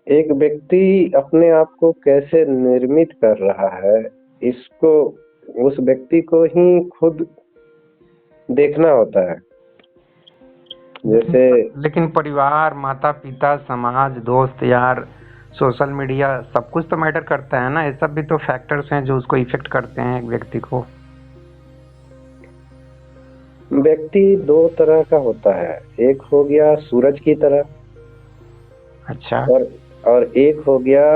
एक व्यक्ति अपने आप को कैसे निर्मित कर रहा है, इसको उस व्यक्ति को ही खुद देखना होता है। जैसे लेकिन परिवार, माता पिता, समाज, दोस्त यार, सोशल मीडिया, सब कुछ तो मैटर करता है ना। ये सब भी तो फैक्टर्स हैं जो उसको इफेक्ट करते हैं एक व्यक्ति को। व्यक्ति दो तरह का होता है, एक हो गया सूरज की तरह अच्छा। और एक हो गया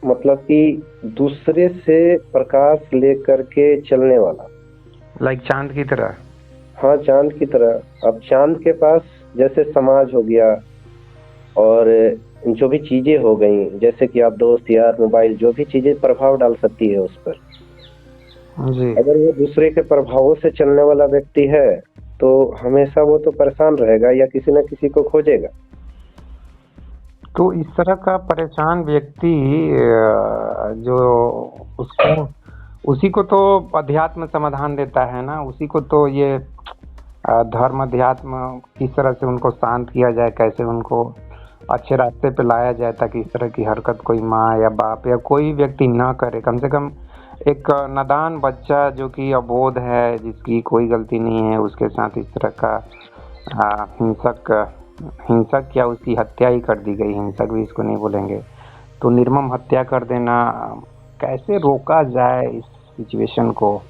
मतलब कि दूसरे से प्रकाश लेकर के चलने वाला। लाइक चांद की तरह। हाँ, चांद की तरह। अब चांद के पास जैसे समाज हो गया और जो भी चीजें हो गई, जैसे कि आप दोस्त यार, मोबाइल, जो भी चीजें प्रभाव डाल सकती है उस पर। जी। अगर वो दूसरे के प्रभावों से चलने वाला व्यक्ति है तो हमेशा वो तो परेशान रहेगा या किसी न किसी को खोजेगा। तो इस तरह का परेशान व्यक्ति जो उसको उसी को तो अध्यात्म समाधान देता है ना। उसी को तो ये धर्म अध्यात्म किस तरह से उनको शांत किया जाए, कैसे उनको अच्छे रास्ते पे लाया जाए ताकि इस तरह की हरकत कोई माँ या बाप या कोई व्यक्ति ना करे। कम से कम एक नादान बच्चा जो कि अबोध है, जिसकी कोई गलती नहीं है, उसके साथ इस तरह का हिंसक या उसकी हत्या ही कर दी गई, हिंसक भी इसको नहीं बोलेंगे, तो निर्मम हत्या कर देना, कैसे रोका जाए इस सिचुएशन को,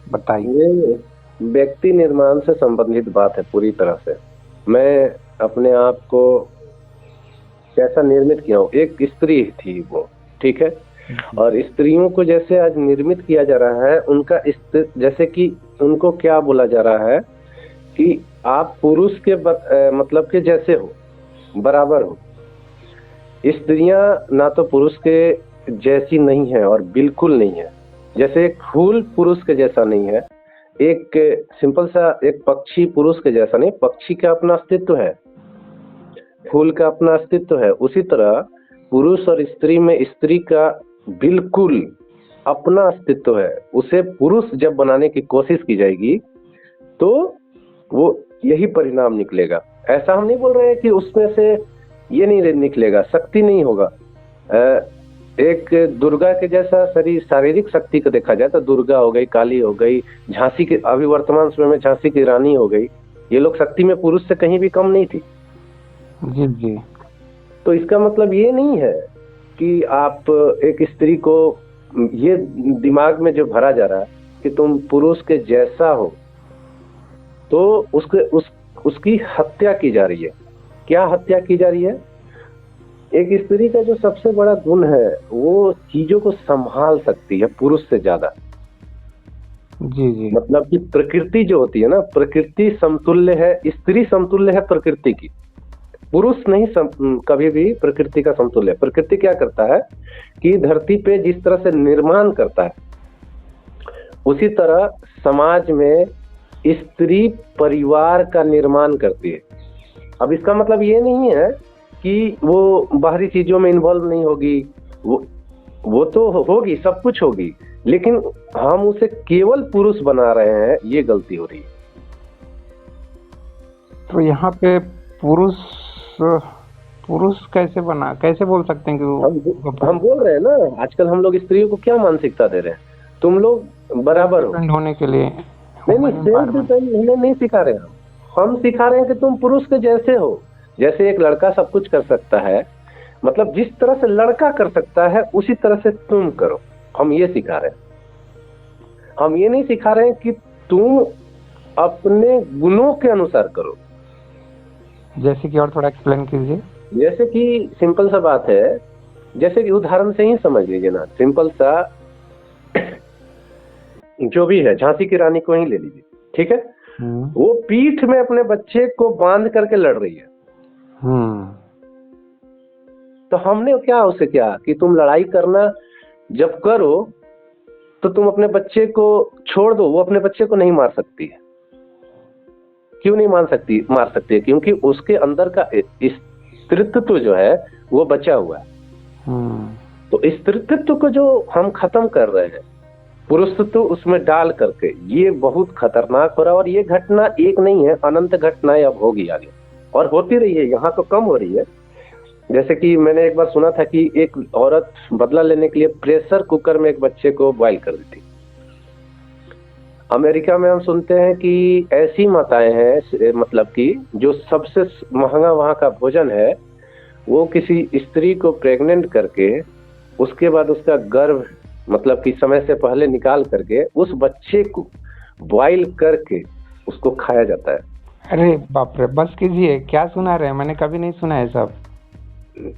बताइए। ये व्यक्ति निर्माण से संबंधित बात है पूरी तरह से। मैं अपने आप को कैसा निर्मित किया हूँ, एक स्त्री थी वो, ठीक है, और स्त्रियों को जैसे आज निर्मित किया जा रहा है, उनका जैसे कि उनको क्या बोला जा रहा है कि आप पुरुष के मतलब के जैसे हो, बराबर हो। स्त्रियां ना तो पुरुष के जैसी नहीं है और बिल्कुल नहीं है। जैसे एक फूल पुरुष के जैसा नहीं है, एक सिंपल सा एक पक्षी पुरुष के जैसा नहीं। पक्षी का अपना अस्तित्व है, फूल का अपना अस्तित्व है। उसी तरह पुरुष और स्त्री में स्त्री का बिल्कुल अपना अस्तित्व है। उसे पुरुष जब बनाने की कोशिश की जाएगी तो वो यही परिणाम निकलेगा। ऐसा हम नहीं बोल रहे हैं कि उसमें से ये नहीं निकलेगा, शक्ति नहीं होगा। एक दुर्गा के जैसा शरीर, शारीरिक शक्ति को देखा जाए तो दुर्गा हो गई, काली हो गई, झांसी की, अभी वर्तमान समय में झांसी की रानी हो गई, ये लोग शक्ति में पुरुष से कहीं भी कम नहीं थी। जी जी। तो इसका मतलब ये नहीं है कि आप एक स्त्री को, ये दिमाग में जो भरा जा रहा है कि तुम पुरुष के जैसा हो, तो उसकी हत्या की जा रही है। क्या हत्या की जा रही है? एक स्त्री का जो सबसे बड़ा गुण है, वो चीजों को संभाल सकती है पुरुष से ज्यादा। जी जी। मतलब कि प्रकृति जो होती है ना, प्रकृति समतुल्य है, स्त्री समतुल्य है प्रकृति की। पुरुष नहीं कभी भी प्रकृति का समतुल्य है। प्रकृति क्या करता है कि धरती पे जिस तरह से निर्माण करता है, उसी तरह समाज में स्त्री परिवार का निर्माण करती है। अब इसका मतलब ये नहीं है कि वो बाहरी चीजों में इन्वॉल्व नहीं होगी, वो तो होगी, सब कुछ होगी, लेकिन हम उसे केवल पुरुष बना रहे हैं, ये गलती हो रही है। तो यहाँ पे पुरुष कैसे बना, कैसे बोल सकते हैं कि हम बोल रहे हैं ना, आजकल हम लोग स्त्रियों को क्या मानसिकता दे रहे हैं, तुम लोग बराबर हो होने के लिए। नहीं, सेल्फ डिपेंड नहीं सिखा रहे हैं। हम सिखा रहे हैं कि तुम पुरुष के जैसे हो। जैसे एक लड़का सब कुछ कर सकता है, मतलब जिस तरह से लड़का कर सकता है उसी तरह से तुम करो, हम ये सिखा रहे हैं। हम ये नहीं सिखा रहे हैं कि तुम अपने गुणों के अनुसार करो। जैसे कि और थोड़ा एक्सप्लेन कीजिए। जैसे कि सिंपल सा बात है, जैसे कि उदाहरण से ही समझ लीजिए ना, सिंपल सा जो भी है, झांसी की रानी को ही ले लीजिए, ठीक है। वो पीठ में अपने बच्चे को बांध करके लड़ रही है। तो हमने क्या उसे क्या कि तुम लड़ाई करना जब करो तो तुम अपने बच्चे को छोड़ दो। वो अपने बच्चे को नहीं मार सकती है। क्यों नहीं मार सकती है? क्योंकि उसके अंदर का स्त्रीत्व जो है वो बचा हुआ है। तो स्त्रीत्व को जो हम खत्म कर रहे हैं पुरुषत्व उसमें डाल करके, ये बहुत खतरनाक हो रहा है। और ये घटना एक नहीं है, अनंत घटनाएं अब होगी आगे और होती रही है। यहाँ तो कम हो रही है, जैसे कि मैंने एक बार सुना था कि एक औरत बदला लेने के लिए प्रेशर कुकर में एक बच्चे को बॉईल कर देती। अमेरिका में हम सुनते हैं कि ऐसी माताएं हैं, मतलब कि जो सबसे महंगा वहाँ का भोजन है, वो किसी स्त्री को प्रेग्नेंट करके उसके बाद उसका गर्भ मतलब कि समय से पहले निकाल करके उस बच्चे को बॉईल करके उसको खाया जाता है। अरे बाप रे, बस कीजिए, क्या सुना रहे हैं, मैंने कभी नहीं सुना है सब।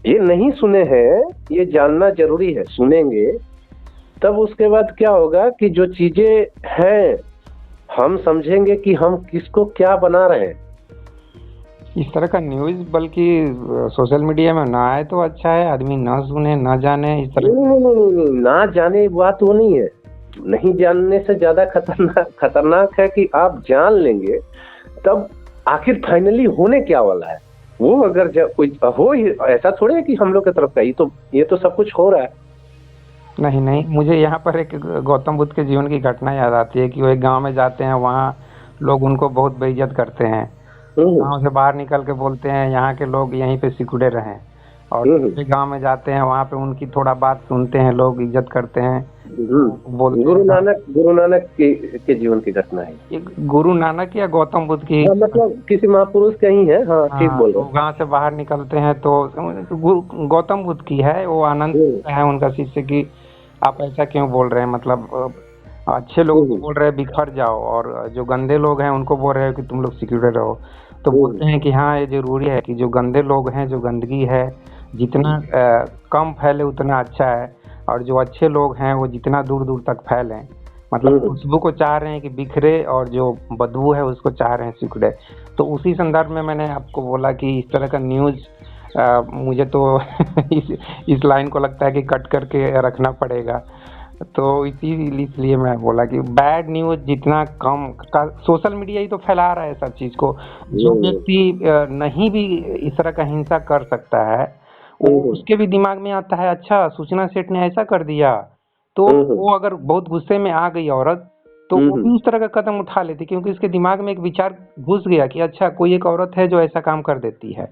ये नहीं सुने हैं, ये जानना जरूरी है, सुनेंगे तब उसके बाद क्या होगा कि जो चीजें हैं हम समझेंगे कि हम किसको क्या बना रहे हैं। इस तरह का न्यूज़ बल्कि सोशल मीडिया में ना आए तो अच्छा है, आदमी ना सुने ना जाने इस तरह। नहीं, ना जाने बात वो नहीं है, नहीं जानने से ज्यादा खतरनाक है कि आप जान लेंगे तब आखिर फाइनली होने क्या वाला है वो। अगर कोई हो ही ऐसा थोड़े है कि हम लोग की तरफ का ये तो सब कुछ हो रहा है। नहीं नहीं, मुझे यहाँ पर एक गौतम बुद्ध के जीवन की घटना याद आती है कि वो एक गांव में जाते हैं, वहाँ लोग उनको बहुत बेइज्जत करते हैं। गांव से बाहर निकल के बोलते हैं यहाँ के लोग यहीं पे सिकुड़े रहें, और दूसरे गांव में जाते हैं, वहाँ पे उनकी थोड़ा बात सुनते हैं, लोग इज्जत करते हैं, बोलते गुरु हैं। नानक के जीवन की घटना है। ये गुरु नानक या गौतम बुद्ध की? हाँ, मतलब किसी महापुरुष का ही है। हाँ, ठीक बोल रहे तो गांव से बाहर निकलते हैं तो गौतम बुद्ध की है, वो आनंद है उनका शिष्य की आप ऐसा क्यों बोल रहे हैं, मतलब अच्छे लोगों को बोल रहे हैं बिखर जाओ, और जो गंदे लोग हैं उनको बोल रहे हैं कि तुम लोग सिक्योर रहो। तो बोलते हैं कि हाँ, ये जरूरी है कि जो गंदे लोग हैं, जो गंदगी है, जितना कम फैले उतना अच्छा है, और जो अच्छे लोग हैं वो जितना दूर दूर तक फैलें। मतलब खुशबू को चाह रहे हैं कि बिखरे, और जो बदबू है उसको चाह रहे हैं सिकुड़े। तो उसी संदर्भ में मैंने आपको बोला कि इस तरह का न्यूज़ मुझे तो इस लाइन को लगता है कि कट करके रखना पड़ेगा। तो इसलिए मैं बोला कि बैड न्यूज़ जितना कम का, सोशल मीडिया ही तो फैला रहा है सब चीज़ को। जो व्यक्ति नहीं भी इस तरह का हिंसा कर सकता है, वो उसके भी दिमाग में आता है अच्छा सूचना सेठ ने ऐसा कर दिया, तो वो अगर बहुत गुस्से में आ गई औरत, तो वो भी उस तरह का कदम उठा लेती, क्योंकि उसके दिमाग में एक विचार घुस गया कि अच्छा कोई एक औरत है जो ऐसा काम कर देती है।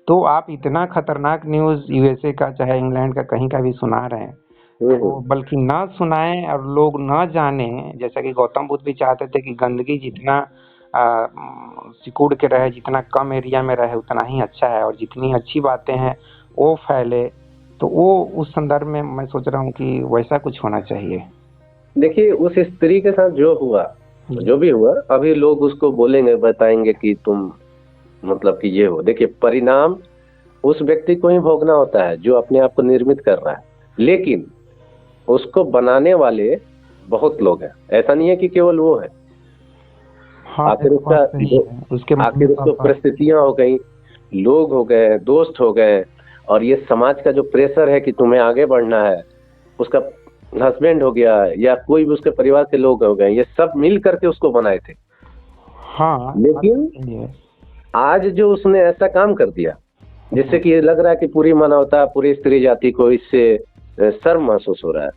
तो आप इतना खतरनाक न्यूज़ यूएसए का चाहे इंग्लैंड का कहीं का भी सुना रहे हैं, तो बल्कि ना सुनाएं और लोग ना जाने। जैसा कि गौतम बुद्ध भी चाहते थे कि गंदगी जितना सिकुड़ के रहे, जितना कम एरिया में रहे उतना ही अच्छा है, और जितनी अच्छी बातें हैं वो फैले। तो वो उस संदर्भ में मैं सोच रहा हूँ कि वैसा कुछ होना चाहिए। देखिए, उस स्त्री के साथ जो हुआ, जो भी हुआ, अभी लोग उसको बोलेंगे, बताएंगे कि तुम मतलब कि ये हो। देखिए, परिणाम उस व्यक्ति को ही भोगना होता है जो अपने आप को निर्मित कर रहा है, लेकिन उसको बनाने वाले बहुत लोग हैं, ऐसा नहीं है कि केवल वो है। आखिर उसको परिस्थितियां हो गई, लोग हो गए, दोस्त हो गए, और ये समाज का जो प्रेशर है कि तुम्हें आगे बढ़ना है, उसका हस्बैंड हो गया या कोई भी उसके परिवार के लोग हो गए, ये सब मिल करके उसको बनाए थे। हाँ, लेकिन आज जो उसने ऐसा काम कर दिया जिससे कि ये लग रहा है कि पूरी मानवता, पूरी स्त्री जाति को इससे शर्म महसूस हो रहा है,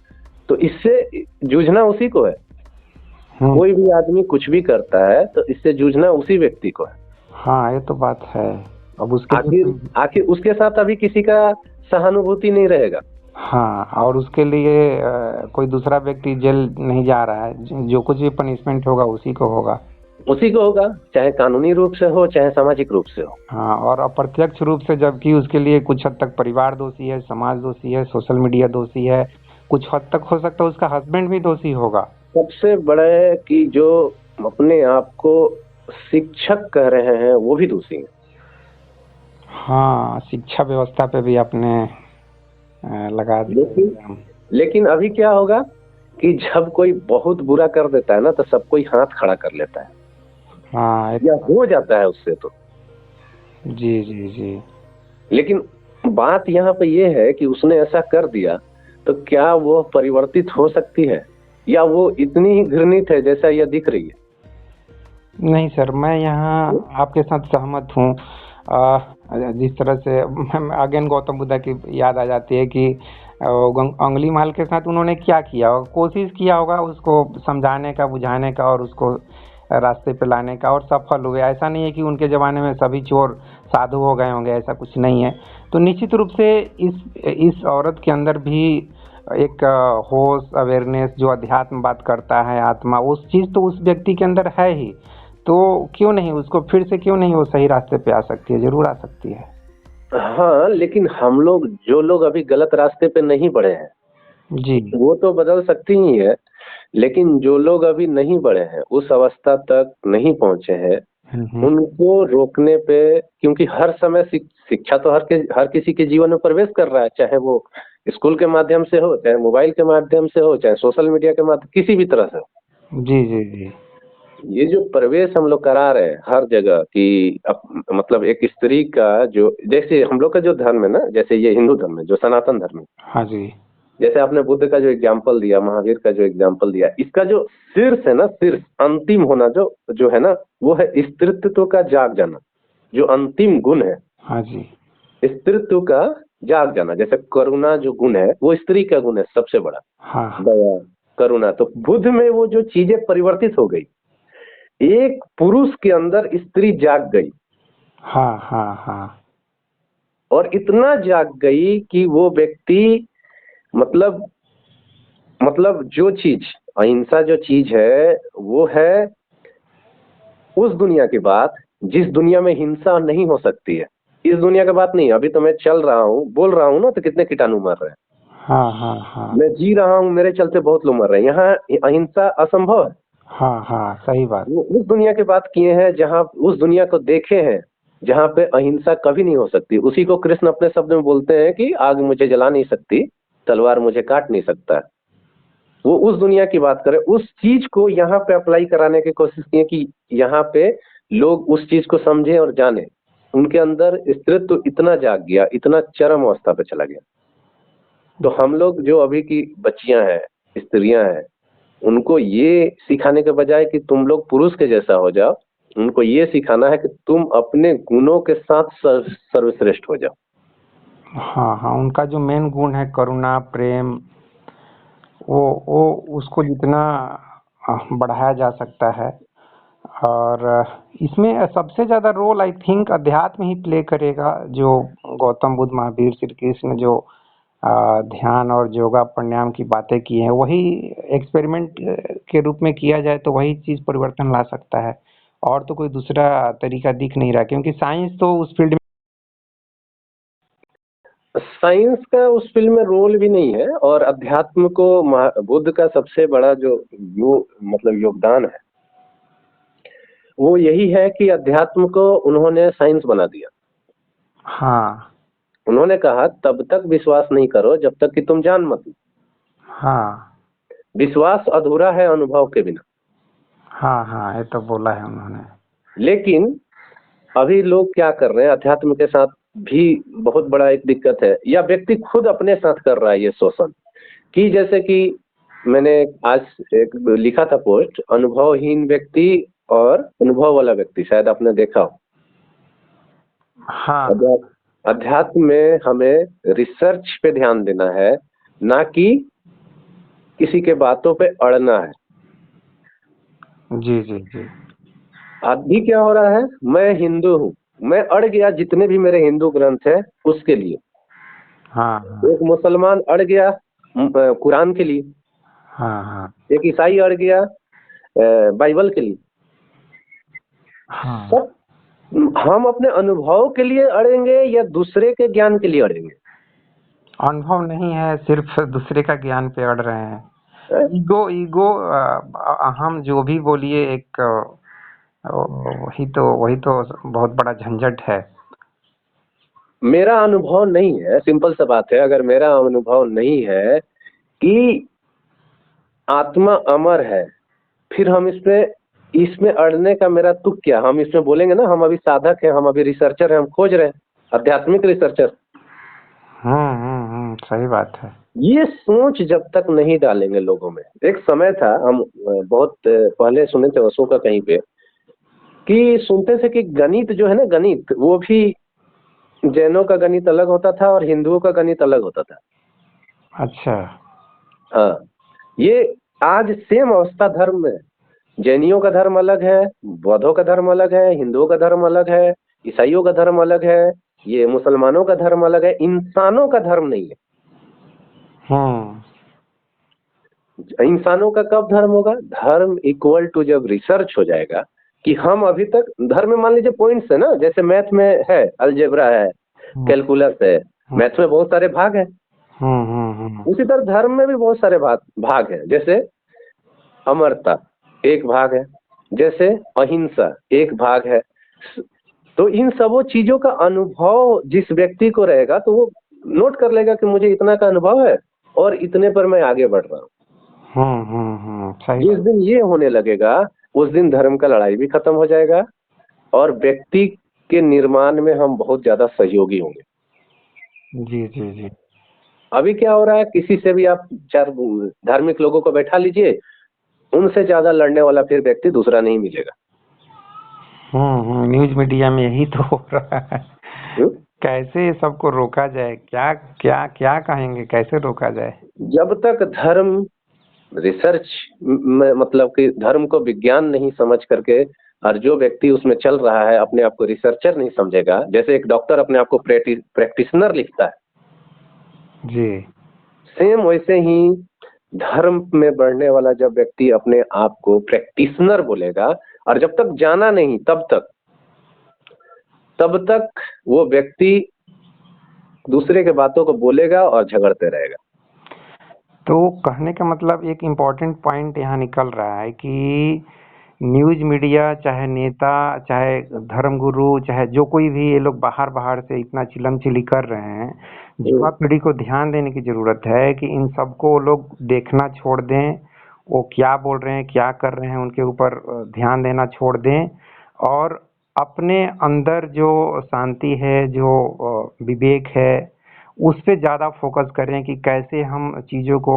तो इससे जूझना उसी को है। कोई भी आदमी कुछ भी करता है तो इससे जूझना उसी व्यक्ति को है। हाँ, ये तो बात है। अब उसके आखिर उसके साथ अभी किसी का सहानुभूति नहीं रहेगा। हाँ, और उसके लिए कोई दूसरा व्यक्ति जेल नहीं जा रहा है, जो कुछ भी पनिशमेंट होगा उसी को होगा, चाहे कानूनी रूप से हो चाहे सामाजिक रूप से हो। हाँ, और अप्रत्यक्ष रूप से, जबकि उसके लिए कुछ हद तक परिवार दोषी है, समाज दोषी है, सोशल मीडिया दोषी है, कुछ हद तक हो सकता है उसका हस्बैंड भी दोषी होगा। सबसे बड़ा है कि जो अपने आप को शिक्षक कह रहे हैं वो भी दोषी है। हाँ, शिक्षा व्यवस्था पे भी आपने लगा दिया। लेकिन अभी क्या होगा कि जब कोई बहुत बुरा कर देता है ना, तो सब कोई हाथ खड़ा कर लेता है। हाँ, या हो जाता है उससे तो। जी जी जी। लेकिन बात यहाँ पे ये है कि उसने ऐसा कर दिया तो क्या वो परिवर्तित हो सकती है, या वो इतनी ही घृणित है जैसा यह दिख रही है? नहीं सर, मैं यहाँ आपके साथ सहमत हूँ। जिस तरह से अगेन गौतम बुद्ध की याद आ जाती है कि अंगुलीमाल के साथ उन्होंने क्या किया होगा, कोशिश किया होगा उसको समझाने का, बुझाने का, और उसको रास्ते पे लाने का, और सफल हुए। ऐसा नहीं है कि उनके ज़माने में सभी चोर साधु हो गए होंगे, ऐसा कुछ नहीं है। तो निश्चित रूप से इस औरत के अंदर भी एक होश, अवेयरनेस, जो अध्यात्म बात करता है, आत्मा, उस चीज तो उस व्यक्ति के अंदर है ही। तो क्यों नहीं उसको फिर से, क्यों नहीं वो सही रास्ते पे आ सकती है? जरूर आ सकती है। हाँ, लेकिन हम लोग, जो लोग अभी गलत रास्ते पे नहीं बढ़े हैं, जी। वो तो बदल सकती ही है, लेकिन जो लोग अभी नहीं बढ़े हैं, उस अवस्था तक नहीं पहुंचे हैं, हम्म। उनको रोकने पे, क्योंकि हर समय शिक्षा तो हर किसी के जीवन में प्रवेश कर रहा है, चाहे वो स्कूल के माध्यम से हो, चाहे मोबाइल के माध्यम से हो, चाहे सोशल मीडिया के माध्यम, किसी भी तरह से हो। जी जी जी। ये जो प्रवेश हम लोग करा रहे हैं हर जगह कि मतलब एक स्त्री का, जो जैसे हम लोग का जो धर्म है ना, जैसे ये हिंदू धर्म है, जो सनातन धर्म है, हाँ जी। जैसे आपने बुद्ध का जो एग्जाम्पल दिया, महावीर का जो एग्जाम्पल दिया, इसका जो शीर्ष है ना, शीर्ष अंतिम होना जो जो है ना, वो है स्त्रीत्व का जाग जाना। जो अंतिम गुण है हाँ जी। स्त्रीत्व का जाग जाना, जैसे करुणा जो गुण है, वो स्त्री का गुण है सबसे बड़ा। हाँ दया, करुणा, तो बुद्ध में वो जो चीजें परिवर्तित हो गई, एक पुरुष के अंदर स्त्री जाग गई, हाँ हाँ हाँ। और इतना जाग गई कि वो व्यक्ति, मतलब जो चीज अहिंसा जो चीज है, वो है उस दुनिया की बात जिस दुनिया में हिंसा नहीं हो सकती है। इस दुनिया की बात नहीं। अभी तो मैं चल रहा हूँ, बोल रहा हूँ ना, तो कितने कीटाणु मर रहे हैं। हाँ हाँ हाँ। मैं जी रहा हूँ, मेरे चलते बहुत लोग मर रहे हैं। यहाँ अहिंसा असंभव है। हाँ हाँ, सही बात। वो उस दुनिया की बात किए हैं जहाँ, उस दुनिया को देखे हैं जहाँ पे अहिंसा कभी नहीं हो सकती। उसी को कृष्ण अपने शब्द में बोलते हैं कि आग मुझे जला नहीं सकती, तलवार मुझे काट नहीं सकता। वो उस दुनिया की बात करें, उस चीज को यहाँ पे अप्लाई कराने की कोशिश की है कि यहाँ पे लोग उस चीज को समझें और जाने। उनके अंदर स्त्रीत्व इतना जाग गया, इतना चरम अवस्था पे चला गया। तो हम लोग जो अभी की बच्चियां हैं, स्त्रियां हैं, उनको ये सिखाने के बजाय कि तुम लोग पुरुष के जैसा हो जाओ, उनको ये सिखाना है कि तुम अपने गुणों के साथ सर्वश्रेष्ठ हो जाओ। हाँ हाँ, उनका जो मेन गुण है करुणा, प्रेम, वो उसको जितना बढ़ाया जा सकता है। और इसमें सबसे ज्यादा रोल आई थिंक अध्यात्म ही प्ले करेगा। जो गौतम बुद्ध, महावीर, श्री कृष्ण जो ध्यान और योगा प्राणायाम की बातें की हैं, वही एक्सपेरिमेंट के रूप में किया जाए तो वही चीज परिवर्तन ला सकता है। और तो कोई दूसरा तरीका दिख नहीं रहा, क्योंकि साइंस तो उस फील्ड में। साइंस का उस फील्ड में रोल भी नहीं है, और अध्यात्म को बुद्ध का सबसे बड़ा जो मतलब योगदान है, वो यही है कि अध्यात्म को उन्होंने साइंस बना दिया। हाँ उन्होंने कहा तब तक विश्वास नहीं करो जब तक कि तुम जान मत लो। हाँ विश्वास अधूरा है अनुभव के बिना। हाँ हाँ, ये तो बोला है उन्होंने। लेकिन अभी लोग क्या कर रहे हैं, अध्यात्म के साथ भी बहुत बड़ा एक दिक्कत है, या व्यक्ति खुद अपने साथ कर रहा है ये शोषण, कि जैसे कि मैंने आज एक लिखा था पोस्ट, अनुभवहीन व्यक्ति और अनुभव वाला व्यक्ति, शायद आपने देखा हो। हाँ अध्यात्म में हमें रिसर्च पे ध्यान देना है, ना कि किसी के बातों पे अड़ना है। जी जी जी। अभी क्या हो रहा है, मैं हिंदू हूँ, मैं अड़ गया जितने भी मेरे हिंदू ग्रंथ है उसके लिए। हाँ हाँ एक मुसलमान अड़ गया कुरान के लिए, हाँ हाँ एक ईसाई अड़ गया बाइबल के लिए। हाँ। सब हम अपने अनुभव के लिए अड़ेंगे या दूसरे के ज्ञान के लिए अड़ेंगे? अनुभव नहीं है, सिर्फ दूसरे का ज्ञान पे अड़ रहे हैं। हैं? ईगो ईगो, हम जो भी बोलिए, एक वही तो बहुत बड़ा झंझट है। मेरा अनुभव नहीं है, सिंपल सा बात है, अगर मेरा अनुभव नहीं है कि आत्मा अमर है, फिर हम इसमें अड़ने का मेरा तुक क्या? हम इसमें बोलेंगे ना, हम अभी साधक हैं, हम अभी रिसर्चर हैं, हम खोज रहे हैं, आध्यात्मिक रिसर्चर। सही बात है। ये सोच जब तक नहीं डालेंगे लोगों में। एक समय था, हम बहुत पहले सुने थे वसु का कहीं पे, कि सुनते थे कि गणित जो है ना, गणित वो भी जैनों का गणित अलग होता था और हिंदुओं का गणित अलग होता था। अच्छा। हाँ, ये आज सेम अवस्था धर्म में, जैनियों का धर्म अलग है, बौद्धों का धर्म अलग है, हिंदुओं का धर्म अलग है, ईसाइयों का धर्म अलग है, ये मुसलमानों का धर्म अलग है, इंसानों का धर्म नहीं है। इंसानों का कब धर्म होगा? धर्म इक्वल टू जब रिसर्च हो जाएगा कि हम अभी तक धर्म में, मान लीजिए पॉइंट्स है ना, जैसे मैथ में है, अलजेब्रा है, कैलकुलस है, मैथ में बहुत सारे भाग है, उसी तरह धर्म में भी बहुत सारे भाग है। जैसे अमरता एक भाग है, जैसे अहिंसा एक भाग है। तो इन सबों चीजों का अनुभव जिस व्यक्ति को रहेगा तो वो नोट कर लेगा कि मुझे इतना का अनुभव है और इतने पर मैं आगे बढ़ रहा हूँ। जिस दिन ये होने लगेगा उस दिन धर्म का लड़ाई भी खत्म हो जाएगा और व्यक्ति के निर्माण में हम बहुत ज्यादा सहयोगी होंगे। जी जी जी। अभी क्या हो रहा है, किसी से भी आप 4 धार्मिक लोगों को बैठा लीजिए, उनसे ज्यादा लड़ने वाला फिर व्यक्ति दूसरा नहीं मिलेगा। न्यूज मीडिया में यही तो हो रहा है। कैसे सबको रोका जाए? क्या क्या क्या कहेंगे, कैसे रोका जाए? जब तक धर्म रिसर्च में, मतलब कि धर्म को विज्ञान नहीं समझ करके, और जो व्यक्ति उसमें चल रहा है अपने आप को रिसर्चर नहीं समझेगा, जैसे एक डॉक्टर अपने आप को प्रैक्टिशनर लिखता है जी, सेम वैसे ही धर्म में बढ़ने वाला जब व्यक्ति अपने आप को प्रैक्टिशनर बोलेगा, और जब तक जाना नहीं तब तक वो व्यक्ति दूसरे के बातों को बोलेगा और झगड़ते रहेगा। तो कहने का मतलब एक इम्पोर्टेंट पॉइंट यहाँ निकल रहा है कि न्यूज मीडिया, चाहे नेता, चाहे धर्मगुरु, चाहे जो कोई भी, ये लोग बाहर बाहर से इतना चिलम-चिली कर रहे हैं, युवा पीढ़ी को ध्यान देने की जरूरत है कि इन सबको वो लोग देखना छोड़ दें, वो क्या बोल रहे हैं, क्या कर रहे हैं, उनके ऊपर ध्यान देना छोड़ दें और अपने अंदर जो शांति है, जो विवेक है, उस पे ज़्यादा फोकस करें कि कैसे हम चीज़ों को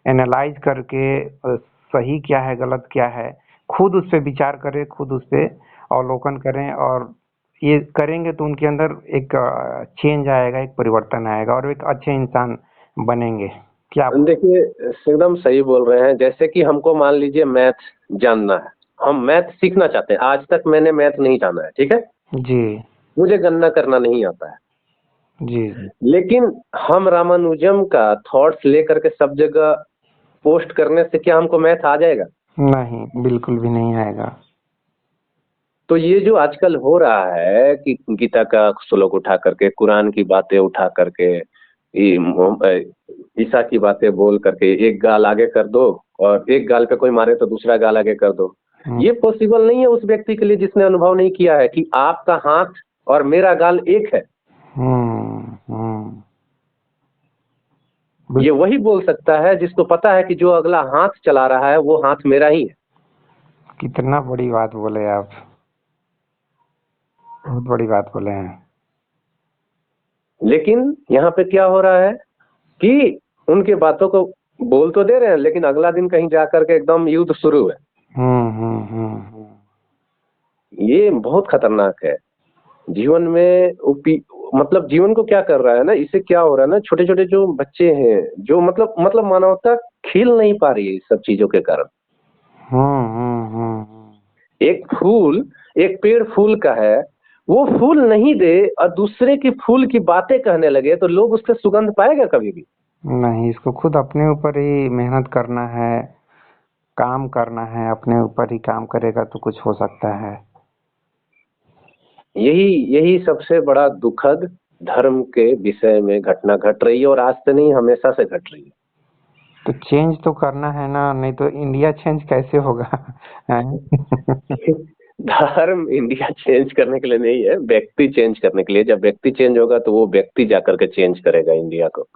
एनालाइज करके सही क्या है, गलत क्या है, खुद उस पे विचार करें, खुद उस पे अवलोकन करें और ये करेंगे तो उनके अंदर एक चेंज आएगा, एक परिवर्तन आएगा और एक अच्छे इंसान बनेंगे। क्या देखिए, एकदम सही बोल रहे हैं। जैसे कि हमको मान लीजिए मैथ जानना है, हम मैथ सीखना चाहते हैं, आज तक मैंने मैथ नहीं जाना है, ठीक है जी, मुझे गणना करना नहीं आता है जी, लेकिन हम रामानुजम का थॉट्स लेकर के सब जगह पोस्ट करने से क्या हमको मैथ आ जाएगा? नहीं, बिल्कुल भी नहीं आएगा। तो ये जो आजकल हो रहा है कि गीता का श्लोक उठा करके, कुरान की बातें उठा करके, ईसा की बातें बोल करके एक गाल आगे कर दो और एक गाल पे कोई मारे तो दूसरा गाल आगे कर दो, ये पॉसिबल नहीं है उस व्यक्ति के लिए जिसने अनुभव नहीं किया है कि आपका हाथ और मेरा गाल एक है। ये वही बोल सकता है जिसको पता है कि जो अगला हाथ चला रहा है वो हाथ मेरा ही है। कितना बड़ी बात बोले आप, बहुत बड़ी बात बोले हैं। लेकिन यहाँ पे क्या हो रहा है कि उनके बातों को बोल तो दे रहे हैं लेकिन अगला दिन कहीं जाकर के एकदम युद्ध शुरू है। ये बहुत खतरनाक है। जीवन में मतलब जीवन को क्या कर रहा है ना, इससे क्या हो रहा है ना, छोटे छोटे जो बच्चे हैं, जो मतलब मानवता खिल नहीं पा रही है इस सब चीजों के कारण। एक पेड़ फूल का है, वो फूल नहीं दे और दूसरे की फूल की बातें कहने लगे तो लोग उससे सुगंध पाएगा कभी भी नहीं। इसको खुद अपने ऊपर ही मेहनत करना है, काम करना है, अपने ऊपर ही काम करेगा तो कुछ हो सकता है। यही सबसे बड़ा दुखद धर्म के विषय में घटना घट रही है और आज से नहीं, हमेशा से घट रही है। तो चेंज तो करना है ना, नहीं तो इंडिया चेंज कैसे होगा? धर्म इंडिया चेंज करने के लिए नहीं है, व्यक्ति चेंज करने के लिए। जब व्यक्ति चेंज होगा तो वो व्यक्ति जाकर के चेंज करेगा इंडिया को।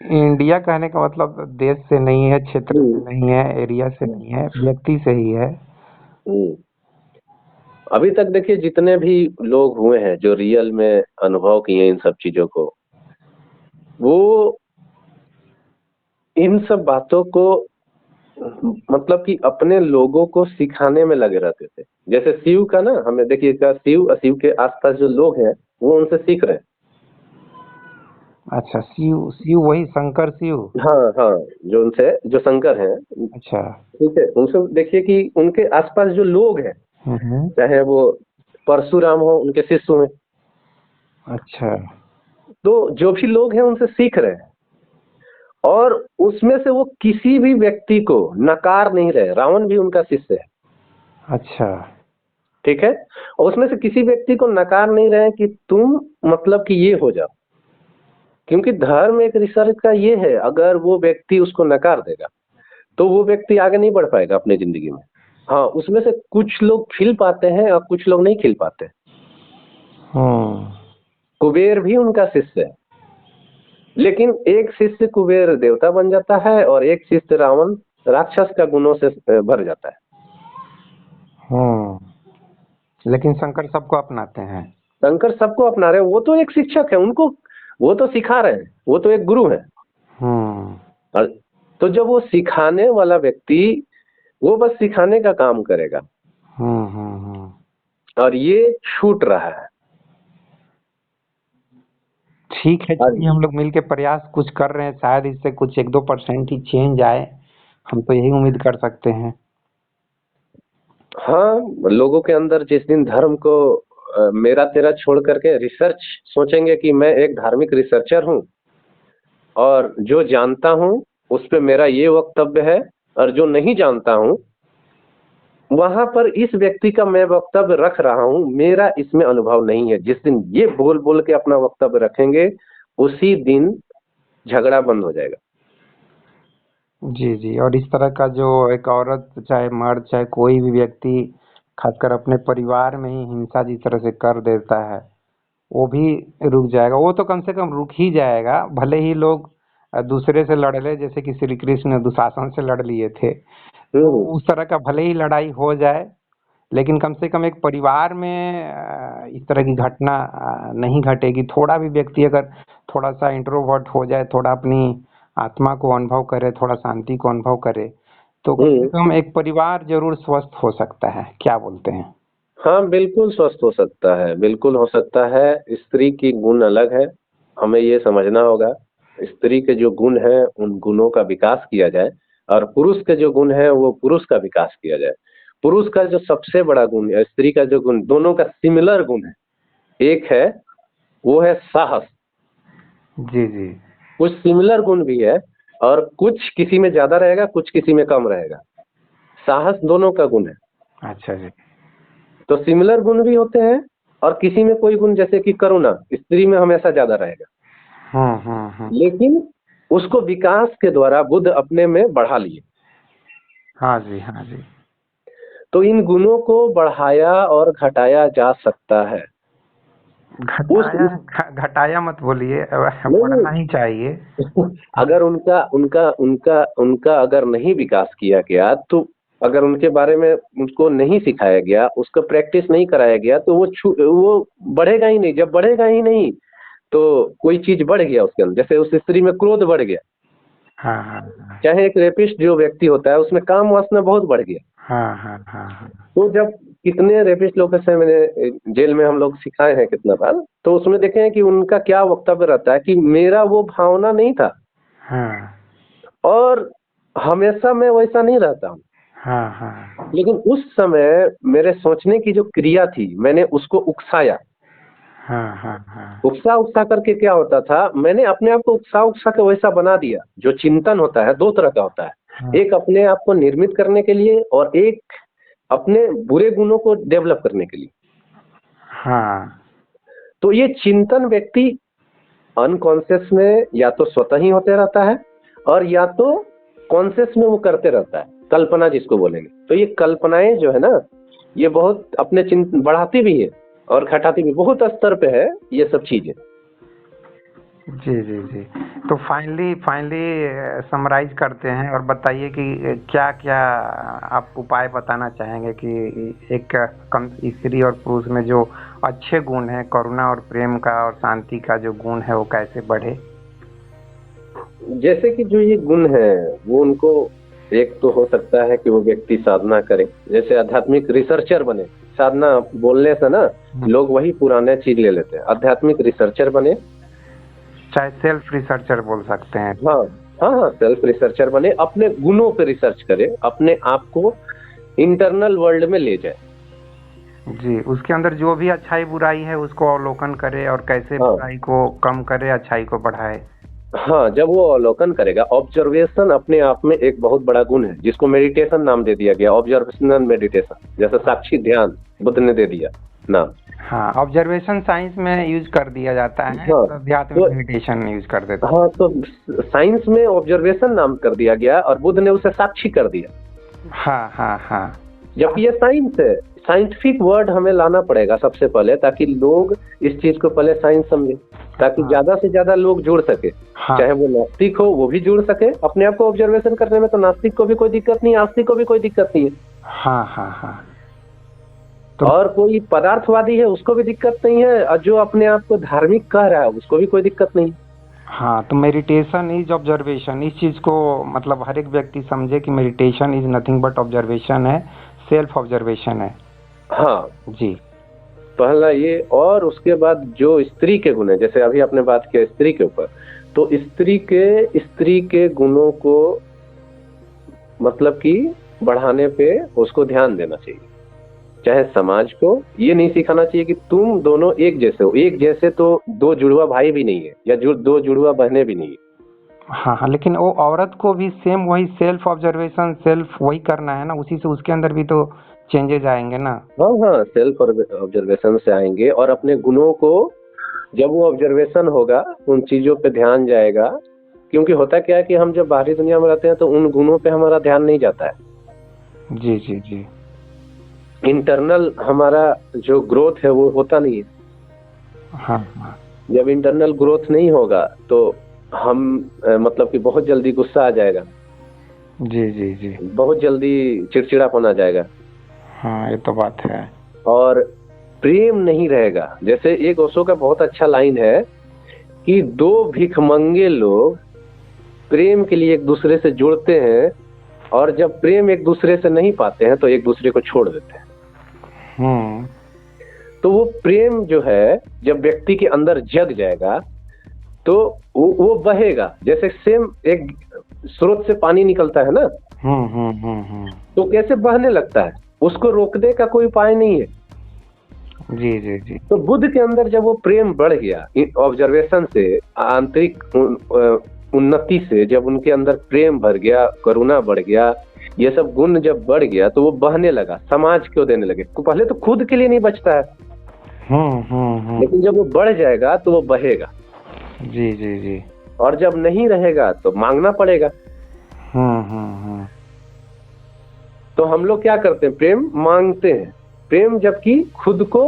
इंडिया कहने का मतलब देश से नहीं है, क्षेत्र से नहीं है, एरिया से नहीं है, व्यक्ति से ही है। अभी तक देखिए जितने भी लोग हुए हैं जो रियल में अनुभव किए इन सब चीजों को, वो इन सब बातों को मतलब कि अपने लोगों को सिखाने में लगे रहते थे। जैसे शिव का ना, हमें देखिए शिव के आसपास जो लोग हैं वो उनसे सीख रहे हैं। अच्छा, शिव वही शंकर शिव? हाँ हाँ, जो शंकर हैं। अच्छा, ठीक है, उनसे देखिए कि उनके आसपास जो लोग हैं, चाहे वो परशुराम हो उनके शिष्य हुए, अच्छा। तो जो भी लोग हैं उनसे सीख रहे हैं और उसमें से वो किसी भी व्यक्ति को नकार नहीं रहे। रावण भी उनका शिष्य है, अच्छा। ठीक है। और उसमें से किसी व्यक्ति को नकार नहीं रहे कि तुम मतलब कि ये हो जाओ, क्योंकि धर्म एक रिसर्च का ये है, अगर वो व्यक्ति उसको नकार देगा तो वो व्यक्ति आगे नहीं बढ़ पाएगा अपनी जिंदगी में। हाँ, उसमें से कुछ लोग खिल पाते हैं और कुछ लोग नहीं खिल पाते। हम्म। कुबेर भी उनका शिष्य है, लेकिन एक शिष्य कुबेर देवता बन जाता है और एक शिष्य रावण राक्षस का गुणों से भर जाता है। लेकिन शंकर सबको अपनाते हैं। शंकर सबको अपना रहे हैं, वो तो एक शिक्षक है, उनको वो तो सिखा रहे हैं, वो तो एक गुरु है। हम्म। और तो जब वो सिखाने वाला व्यक्ति वो बस सिखाने का काम करेगा और ये छूट रहा है। ठीक है, चलिए हम लोग मिलके प्रयास कुछ कर रहे हैं, शायद इससे कुछ 1-2% ही चेंज आए। हम तो यही उम्मीद कर सकते हैं। हाँ, लोगों के अंदर जिस दिन धर्म को मेरा तेरा छोड़ करके रिसर्च सोचेंगे कि मैं एक धार्मिक रिसर्चर हूँ और जो जानता हूँ उस पे मेरा ये वक्तव्य है, और जो नहीं जानता हूँ वहां पर इस व्यक्ति का मैं वक्तव्य रख रहा हूँ, मेरा इसमें अनुभव नहीं है। जिस दिन ये बोल बोल के अपना वक्तव्य रखेंगे उसी दिन झगड़ा बंद हो जाएगा। जी जी। और इस तरह का जो एक औरत चाहे मर्द चाहे कोई भी व्यक्ति खासकर अपने परिवार में ही हिंसा जिस तरह से कर देता है वो भी रुक जाएगा। वो तो कम से कम रुक ही जाएगा, भले ही लोग दूसरे से लड़ ले, जैसे कि श्री कृष्ण दुशासन से लड़ लिए थे। तो हम्म उस तरह का भले ही लड़ाई हो जाए, लेकिन कम से कम एक परिवार में इस तरह की घटना नहीं घटेगी। थोड़ा भी व्यक्ति अगर थोड़ा सा इंट्रोवर्ट हो जाए, थोड़ा अपनी आत्मा को अनुभव करे, थोड़ा शांति को अनुभव करे, तो कम से हम्म। कम एक परिवार जरूर स्वस्थ हो सकता है। क्या बोलते हैं? हाँ, बिल्कुल स्वस्थ हो सकता है, बिल्कुल हो सकता है। स्त्री की गुण अलग है, हमें ये समझना होगा। स्त्री के जो गुण हैं उन गुणों का विकास किया जाए और पुरुष के जो गुण हैं वो पुरुष का विकास किया जाए। पुरुष का जो सबसे बड़ा गुण है, स्त्री का जो गुण, दोनों का सिमिलर गुण है। एक है वो है साहस। जी जी। कुछ सिमिलर गुण भी है और कुछ किसी में ज्यादा रहेगा, कुछ किसी में कम रहेगा। साहस दोनों का गुण है। अच्छा जी। तो सिमिलर गुण भी होते हैं और किसी में कोई गुण, जैसे कि करुणा स्त्री में हमेशा ज्यादा रहेगा, हम्म। लेकिन उसको विकास के द्वारा बुद्ध अपने में बढ़ा लिए। हाँ जी, हाँ जी। तो इन गुणों को बढ़ाया और घटाया जा सकता है। घटाया उस घटाया मत बोलिए, नहीं, बढ़ना ही चाहिए। अगर उनका उनका उनका उनका अगर नहीं विकास किया गया, तो अगर उनके बारे में उनको नहीं सिखाया गया, उसको प्रैक्टिस नहीं कराया गया, तो वो बढ़ेगा ही नहीं। जब बढ़ेगा ही नहीं तो कोई चीज बढ़ गया उसके अंदर, जैसे उस स्त्री में क्रोध बढ़ गया। हाँ हाँ हाँ। चाहे एक रेपिस्ट जो व्यक्ति होता है उसमें काम वासना बहुत बढ़ गया। हाँ हाँ हाँ हाँ। तो जब कितने रेपिस्ट लोग से मैंने जेल में हम लोग सिखाए हैं कितना बार, तो उसमें देखे हैं कि उनका क्या वक्तव्य रहता है कि मेरा वो भावना नहीं था हाँ और हमेशा मैं वैसा नहीं रहता हूँ, हाँ हाँ लेकिन उस समय मेरे सोचने की जो क्रिया थी मैंने उसको उकसाया। हाँ हाँ हाँ। उकसा उकसा करके क्या होता था, मैंने अपने आप को उकसा उकसा के वैसा बना दिया। जो चिंतन होता है दो तरह का होता है, हाँ एक अपने आप को निर्मित करने के लिए और एक अपने बुरे गुणों को डेवलप करने के लिए। हाँ। तो ये चिंतन व्यक्ति अनकॉन्शियस में या तो स्वतः ही होते रहता है और या तो कॉन्शियस में वो करते रहता है, कल्पना जिसको बोलेंगे। तो ये कल्पनाएं जो है ना, ये बहुत अपने चिंतन बढ़ाती भी है और घटाती भी, बहुत स्तर पे है ये सब चीजें। जी जी जी। तो फाइनली फाइनली समराइज करते हैं और बताइए कि क्या क्या आप उपाय बताना चाहेंगे कि एक कम स्त्री और पुरुष में जो अच्छे गुण हैं, करुणा और प्रेम का और शांति का जो गुण है, वो कैसे बढ़े? जैसे कि जो ये गुण है वो उनको, एक तो हो सकता है कि वो व्यक्ति साधना करे, जैसे आध्यात्मिक रिसर्चर बने। साधना बोलने से ना लोग वही पुराने चीज ले लेते हैं। आध्यात्मिक रिसर्चर बने, चाहे सेल्फ रिसर्चर बोल सकते हैं। हाँ हाँ हाँ, सेल्फ रिसर्चर बने, अपने गुणों पे रिसर्च करे, अपने आप को इंटरनल वर्ल्ड में ले जाए। जी, उसके अंदर जो भी अच्छाई बुराई है उसको अवलोकन करे और कैसे हाँ बुराई को कम करे, अच्छाई को बढ़ाए। हाँ, जब वो अवलोकन करेगा, ऑब्जर्वेशन अपने आप में एक बहुत बड़ा गुण है जिसको मेडिटेशन नाम दे दिया गया, ऑब्जर्वेशनल मेडिटेशन, जैसे साक्षी ध्यान बुद्ध ने दे दिया नाम। हाँ, ऑब्जर्वेशन साइंस में यूज कर दिया जाता है, हाँ तो अध्यात्म तो में मेडिटेशन यूज कर देते हैं। हाँ, तो साइंस में ऑब्जर्वेशन नाम कर दिया गया और बुद्ध ने उसे साक्षी कर दिया। हाँ हाँ हाँ जबकि ये साइंस है, साइंटिफिक वर्ड हमें लाना पड़ेगा सबसे पहले, ताकि लोग इस चीज को पहले साइंस समझे, ताकि हाँ ज्यादा से ज्यादा लोग जुड़ सके। हाँ चाहे वो नास्तिक हो वो भी जुड़ सके अपने आप को ऑब्जर्वेशन करने में, तो नास्तिक को भी कोई दिक्कत नहीं है, आस्तिक को भी कोई दिक्कत नहीं है, हाँ हाँ हाँ तो और कोई पदार्थवादी है उसको भी दिक्कत नहीं है, और जो अपने आप को धार्मिक कह रहा है उसको भी कोई दिक्कत नहीं। हाँ, तो मेडिटेशन इज ऑब्जर्वेशन, इस चीज को मतलब हर एक व्यक्ति समझे कि meditation is nothing but observation है, सेल्फ ऑब्जर्वेशन है। हाँ, जी पहला ये, और उसके बाद जो स्त्री के गुण है, जैसे अभी आपने बात किया स्त्री के ऊपर, तो स्त्री के गुणों को मतलब कि बढ़ाने पे उसको ध्यान देना चाहिए। चाहे समाज को ये नहीं सिखाना चाहिए कि तुम दोनों एक जैसे हो, एक जैसे तो दो जुड़वा भाई भी नहीं है, या दो जुड़वा बहनें भी नहीं है। हाँ हाँ, लेकिन वो औरत को भी सेम वही सेल्फ ऑब्जर्वेशन, सेल्फ वही करना है ना, उसी से उसके अंदर भी तो चेंजेस आएंगे ना। हाँ हाँ, सेल्फ ऑब्जर्वेशन से आएंगे, और अपने गुणों को, जब वो ऑब्जर्वेशन होगा उन चीजों पे ध्यान जाएगा। क्योंकि होता क्या है कि हम जब बाहरी दुनिया में रहते हैं तो उन गुणों पे हमारा ध्यान नहीं जाता है। जी जी जी इंटरनल हमारा जो ग्रोथ है वो होता नहीं है। हाँ हाँ जब इंटरनल ग्रोथ नहीं होगा तो हम मतलब कि बहुत जल्दी गुस्सा आ जाएगा, जी जी जी बहुत जल्दी चिड़चिड़ापन आ जाएगा, हाँ, ये तो बात है। और प्रेम नहीं रहेगा। जैसे एक ओशो का बहुत अच्छा लाइन है कि दो भिखमंगे लोग प्रेम के लिए एक दूसरे से जुड़ते हैं, और जब प्रेम एक दूसरे से नहीं पाते हैं तो एक दूसरे को छोड़ देते हैं। तो वो प्रेम जो है जब व्यक्ति के अंदर जग जाएगा तो वो बहेगा। जैसे सेम एक स्रोत से पानी निकलता है ना, तो कैसे बहने लगता है, उसको रोकने का कोई उपाय नहीं है। जी जी जी तो बुद्ध के अंदर जब वो प्रेम बढ़ गया, ऑब्जर्वेशन से, आंतरिक उन्नति से, जब उनके अंदर प्रेम भर गया, करुणा बढ़ गया, ये सब गुण जब बढ़ गया, तो वो बहने लगा, समाज को देने लगे। पहले तो खुद के लिए नहीं बचता है, लेकिन जब वो बढ़ जाएगा तो वो बहेगा। जी जी जी और जब नहीं रहेगा तो मांगना पड़ेगा। तो हम लोग क्या करते हैं, प्रेम मांगते हैं। प्रेम जबकि खुद को,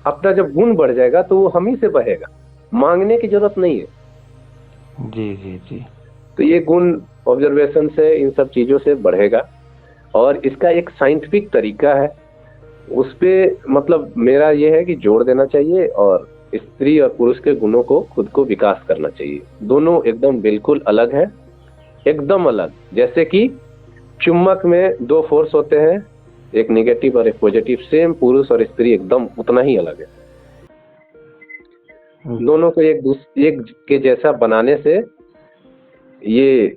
अपना जब गुण बढ़ जाएगा तो वो हम ही से बहेगा, मांगने की जरूरत नहीं है। जी जी जी तो ये गुण ऑब्जर्वेशन से, इन सब चीजों से बढ़ेगा, और इसका एक साइंटिफिक तरीका है, उस पे मतलब मेरा ये है कि जोड़ देना चाहिए, और स्त्री और पुरुष के गुणों को खुद को विकास करना चाहिए। दोनों एकदम बिल्कुल अलग है, एकदम अलग। जैसे कि चुम्बक में दो फोर्स होते हैं, एक नेगेटिव और एक पॉजिटिव, सेम पुरुष और स्त्री एकदम उतना ही अलग है। दोनों को एक के जैसा बनाने से ये